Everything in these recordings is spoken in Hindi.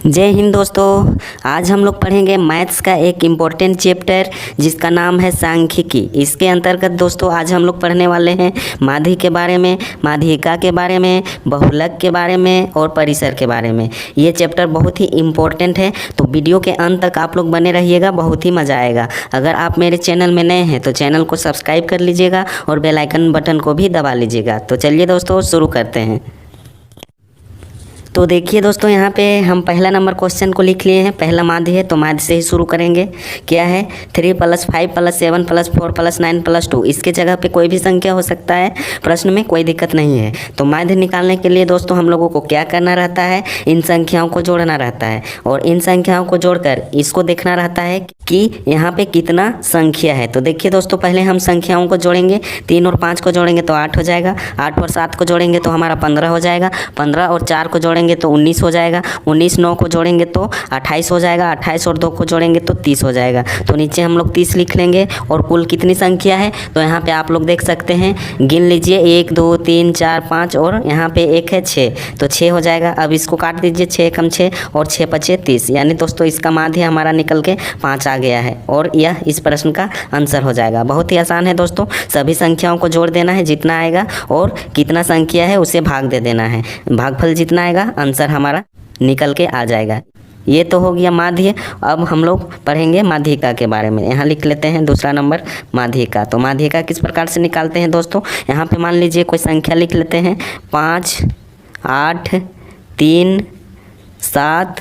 जय हिंद दोस्तों। आज हम लोग पढ़ेंगे मैथ्स का एक इम्पोर्टेंट चैप्टर जिसका नाम है सांख्यिकी। इसके अंतर्गत दोस्तों आज हम लोग पढ़ने वाले हैं माध्य के बारे में, माध्यिका के बारे में, बहुलक के बारे में और परिसर के बारे में। ये चैप्टर बहुत ही इम्पोर्टेंट है, तो वीडियो के अंत तक आप लोग बने रहिएगा, बहुत ही मज़ा आएगा। अगर आप मेरे चैनल में नए हैं तो चैनल को सब्सक्राइब कर लीजिएगा और बेल आइकन बटन को भी दबा लीजिएगा। तो चलिए दोस्तों शुरू करते हैं। तो देखिए दोस्तों, यहाँ पे हम पहला नंबर क्वेश्चन को लिख लिए हैं। पहला माध्य है तो माध्य से ही शुरू करेंगे। क्या है? 3 + 5 + 7 + 4 + 9 + 2। इसके जगह पे कोई भी संख्या हो सकता है, प्रश्न में कोई दिक्कत नहीं है। तो माध्य निकालने के लिए दोस्तों हम लोगों को क्या करना रहता है? इन संख्याओं को जोड़ना रहता है और इन संख्याओं को जोड़कर इसको देखना रहता है कि यहाँ पे कितना संख्या है। तो देखिए दोस्तों, पहले हम संख्याओं को जोड़ेंगे। 3 और 5 को जोड़ेंगे तो 8 हो जाएगा। 8 और 7 को जोड़ेंगे तो हमारा 15 हो जाएगा। 15 और 4 को जोड़ेंगे तो 19 हो जाएगा। 19 9 को जोड़ेंगे तो 28 हो जाएगा। 28 और 2 को जोड़ेंगे तो 30 हो जाएगा। तो नीचे हम लोग 30 लिख लेंगे। और कुल कितनी संख्या है तो यहाँ पे आप लोग देख सकते हैं, गिन लीजिए 1 2 3 4 5 और यहाँ पे 1 है 6, तो 6 हो जाएगा। अब इसको काट दीजिए, 6 × 6 और 6 × 5 = 30। यानी दोस्तों इसका माध्य हमारा निकल के 5 आ गया है और यह इस प्रश्न का आंसर हो जाएगा। बहुत ही आसान है दोस्तों, सभी संख्याओं को जोड़ देना है जितना आएगा और कितना संख्या है उसे भाग दे देना है। भागफल जितना आएगा आंसर हमारा निकल के आ जाएगा। ये तो हो गया माध्य। अब हम लोग पढ़ेंगे माध्यिका के बारे में। यहाँ लिख लेते हैं दूसरा नंबर माध्यिका। तो माध्यिका किस प्रकार से निकालते हैं दोस्तों? यहाँ पे मान लीजिए कोई संख्या लिख लेते हैं, 5 8 3 7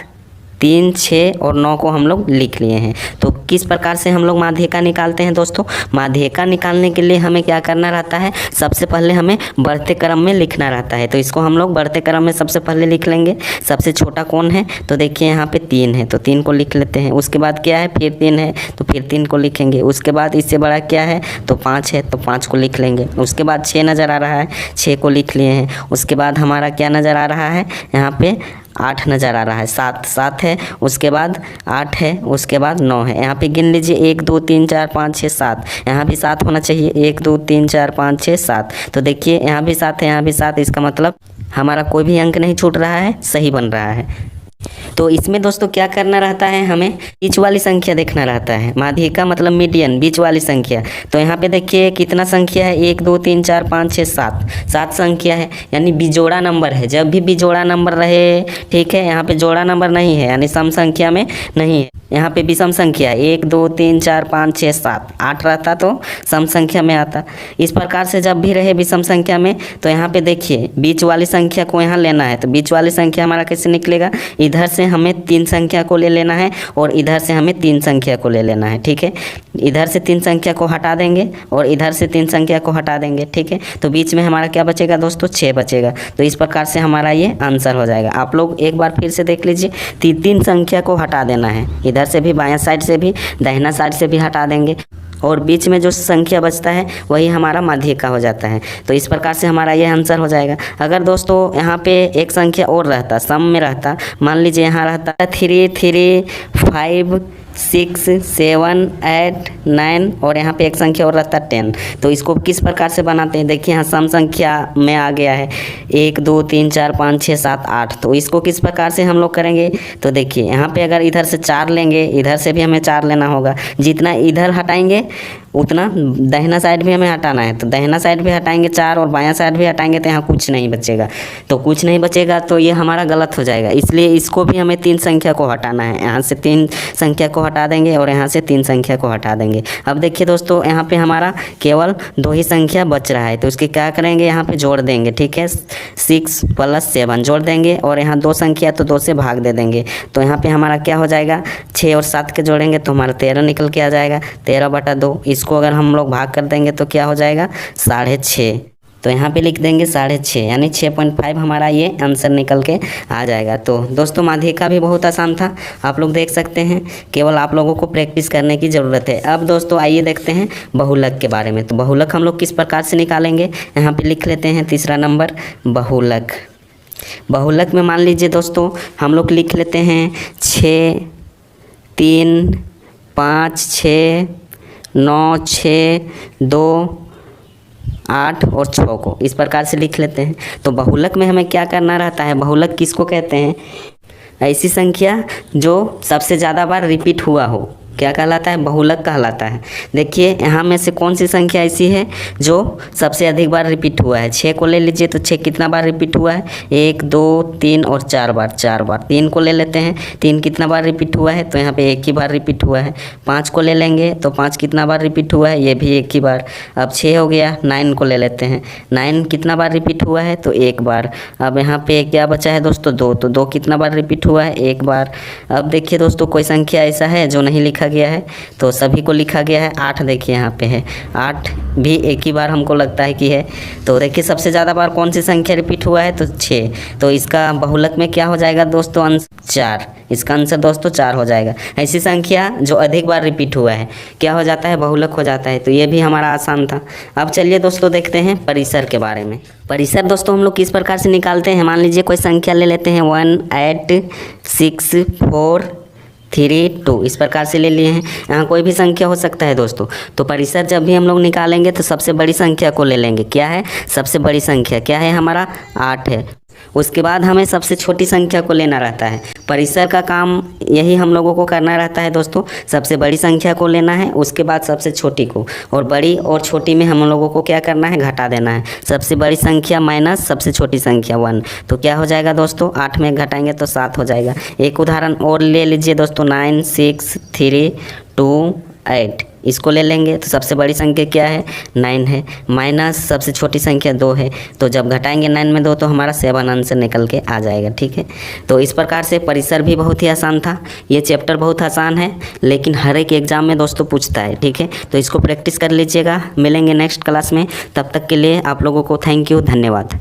3 6 और 9 को हम लोग लिख लिए हैं। तो किस प्रकार से हम लोग माध्यिका निकालते हैं दोस्तों? माध्यिका निकालने के लिए हमें क्या करना रहता है? सबसे पहले हमें बढ़ते क्रम में लिखना रहता है। तो इसको हम लोग बढ़ते क्रम में सबसे पहले लिख लेंगे। सबसे छोटा कौन है? तो देखिए यहाँ पे 3 है, तो 3 को लिख लेते हैं। उसके बाद क्या है? फिर 3 है, तो फिर 3 को लिखेंगे। उसके बाद इससे बड़ा क्या है? तो 5 है, तो 5 को लिख लेंगे। उसके बाद 6 नज़र आ रहा है, 6 को लिख लिए हैं। उसके बाद हमारा क्या नज़र आ रहा है? यहाँ पे 8 नज़र आ रहा है, 7 है, उसके बाद 8 है, उसके बाद 9 है। यहाँ पे गिन लीजिए 1 2 3 4 5 6 7। यहाँ भी 7 होना चाहिए, 1 2 3 4 5 6 7। तो देखिए यहाँ भी 7 है, यहाँ भी 7। इसका मतलब हमारा कोई भी अंक नहीं छूट रहा है, सही बन रहा है। तो इसमें दोस्तों क्या करना रहता है? हमें बीच वाली संख्या देखना रहता है। माध्यिका मतलब मीडियन, बीच वाली संख्या। तो यहाँ पे देखिए कितना संख्या है? 1 2 3 4 5 6 7 संख्या है, यानी बिजोड़ा नंबर है। जब भी बिजोड़ा नंबर रहे, ठीक है, यहाँ पे जोड़ा नंबर नहीं है, यानी सम संख्या में नहीं है। यहाँ पे विषम संख्या 1 2 3 4 5 6 7 8 रहता तो सम संख्या में आता। इस प्रकार से जब भी रहे विषम संख्या में, तो यहाँ पे देखिए बीच वाली संख्या को यहाँ लेना है। तो बीच वाली संख्या हमारा कैसे निकलेगा? इधर से हमें 3 संख्या को ले लेना है और इधर से हमें 3 संख्या को ले लेना है, ठीक है। इधर से 3 संख्या को हटा देंगे और इधर से 3 संख्या को हटा देंगे, ठीक है। तो बीच में हमारा क्या बचेगा दोस्तों? 6 बचेगा। तो इस प्रकार से हमारा ये आंसर हो जाएगा। आप लोग एक बार फिर से देख लीजिए, 3 संख्या को हटा देना है। इधर से भी, बायां साइड से भी, दाहिना साइड से भी हटा देंगे और बीच में जो संख्या बचता है वही हमारा माध्यिका हो जाता है। तो इस प्रकार से हमारा ये आंसर हो जाएगा। अगर दोस्तों यहाँ पे एक संख्या और रहता, सम में रहता, मान लीजिए यहाँ रहता 3 3 5 6 7 8 9 और यहाँ पे एक संख्या और रहता 10। तो इसको किस प्रकार से बनाते हैं? देखिए यहाँ सम संख्या में आ गया है 1 2 3 4 5 6 7 8। तो इसको किस प्रकार से हम लोग करेंगे? तो देखिए यहाँ पे अगर इधर से 4 लेंगे, इधर से भी हमें 4 लेना होगा। जितना इधर हटाएंगे उतना दाहिना साइड भी हमें हटाना है। तो दाहिना साइड भी हटाएंगे 4 और बायां साइड भी हटाएंगे तो यहाँ कुछ नहीं बचेगा। तो कुछ नहीं बचेगा तो ये हमारा गलत हो जाएगा। इसलिए इसको भी हमें 3 संख्या को हटाना है। यहाँ से 3 संख्या को हटा देंगे और यहाँ से 3 संख्या को हटा देंगे। अब देखिए दोस्तों, यहाँ पे हमारा केवल 2 ही संख्या बच रहा है। तो उसके क्या करेंगे? यहाँ पे जोड़ देंगे, ठीक है। 6 + 7 जोड़ देंगे और यहाँ 2 संख्या तो 2 से भाग दे देंगे। तो यहाँ पे हमारा क्या हो जाएगा? 6 और 7 के जोड़ेंगे तो हमारा 13 निकल के आ जाएगा। 13/2। इसको अगर हम लोग भाग कर देंगे तो क्या हो जाएगा? 6.5। तो यहाँ पे लिख देंगे 6.5, यानी 6.5 हमारा ये आंसर निकल के आ जाएगा। तो दोस्तों माध्यिका भी बहुत आसान था, आप लोग देख सकते हैं। केवल आप लोगों को प्रैक्टिस करने की ज़रूरत है। अब दोस्तों आइए देखते हैं बहुलक के बारे में। तो बहुलक हम लोग किस प्रकार से निकालेंगे? यहाँ पे लिख लेते हैं तीसरा नंबर बहुलक। बहुलक में मान लीजिए दोस्तों हम लोग लिख लेते हैं 6 3 5 6 9 6 2 8 और 6 को इस प्रकार से लिख लेते हैं। तो बहुलक में हमें क्या करना रहता है? बहुलक किसको कहते हैं? ऐसी संख्या जो सबसे ज़्यादा बार रिपीट हुआ हो क्या कहलाता है? बहुलक कहलाता है। देखिए यहाँ में से कौन सी संख्या ऐसी है जो सबसे अधिक बार रिपीट हुआ है? 6 को ले लीजिए तो 6 कितना बार रिपीट हुआ है? 1 2 3 और 4 बार, 4 बार। 3 को ले लेते हैं, 3 कितना बार रिपीट हुआ है? तो यहाँ पे 1 ही बार रिपीट हुआ है। 5 को ले लेंगे तो 5 कितना बार रिपीट हुआ है? ये भी 1 ही बार। अब 6 हो गया। 9 को ले लेते हैं, 9 कितना बार रिपीट हुआ है? तो 1 बार। अब यहाँ पे क्या बचा है दोस्तों? 2, तो 2 कितना बार रिपीट हुआ है? 1 बार। अब देखिए दोस्तों कोई संख्या ऐसा है जो नहीं लिखा गया है, तो सभी को लिखा गया है। 8 देखिए यहाँ पे है, 8 भी 1 ही बार हमको लगता है कि है। तो देखिए सबसे ज़्यादा बार कौन सी संख्या रिपीट हुआ है? तो 6। तो इसका बहुलक में क्या हो जाएगा दोस्तों? आंसर 4। इसका आंसर दोस्तों 4 हो जाएगा। ऐसी संख्या जो अधिक बार रिपीट हुआ है क्या हो जाता है? बहुलक हो जाता है। तो ये भी हमारा आसान था। अब चलिए दोस्तों देखते हैं परिसर के बारे में। परिसर दोस्तों हम लोग किस प्रकार से निकालते हैं? मान लीजिए कोई संख्या ले लेते हैं 1 8 6 4 3 2, इस प्रकार से ले लिए हैं। यहाँ कोई भी संख्या हो सकता है दोस्तों। तो परिसर जब भी हम लोग निकालेंगे तो सबसे बड़ी संख्या को ले लेंगे। क्या है सबसे बड़ी संख्या? क्या है हमारा? 8 है। उसके बाद हमें सबसे छोटी संख्या को लेना रहता है। परिसर का काम यही हम लोगों को करना रहता है दोस्तों। सबसे बड़ी संख्या को लेना है, उसके बाद सबसे छोटी को, और बड़ी और छोटी में हम लोगों को क्या करना है? घटा देना है। सबसे बड़ी संख्या माइनस सबसे छोटी संख्या 1, तो क्या हो जाएगा दोस्तों? 8 में घटाएंगे तो 7 हो जाएगा। एक उदाहरण और ले लीजिए दोस्तों, 9 6 3 2 8, इसको ले लेंगे तो सबसे बड़ी संख्या क्या है? 9 है, माइनस सबसे छोटी संख्या 2 है। तो जब घटाएंगे 9 में 2 तो हमारा 7 आंसर निकल के आ जाएगा। ठीक है, तो इस प्रकार से परिसर भी बहुत ही आसान था। ये चैप्टर बहुत आसान है लेकिन हर एक एग्जाम में दोस्तों पूछता है। ठीक है, तो इसको प्रैक्टिस कर लीजिएगा। मिलेंगे नेक्स्ट क्लास में, तब तक के लिए आप लोगों को थैंक यू, धन्यवाद।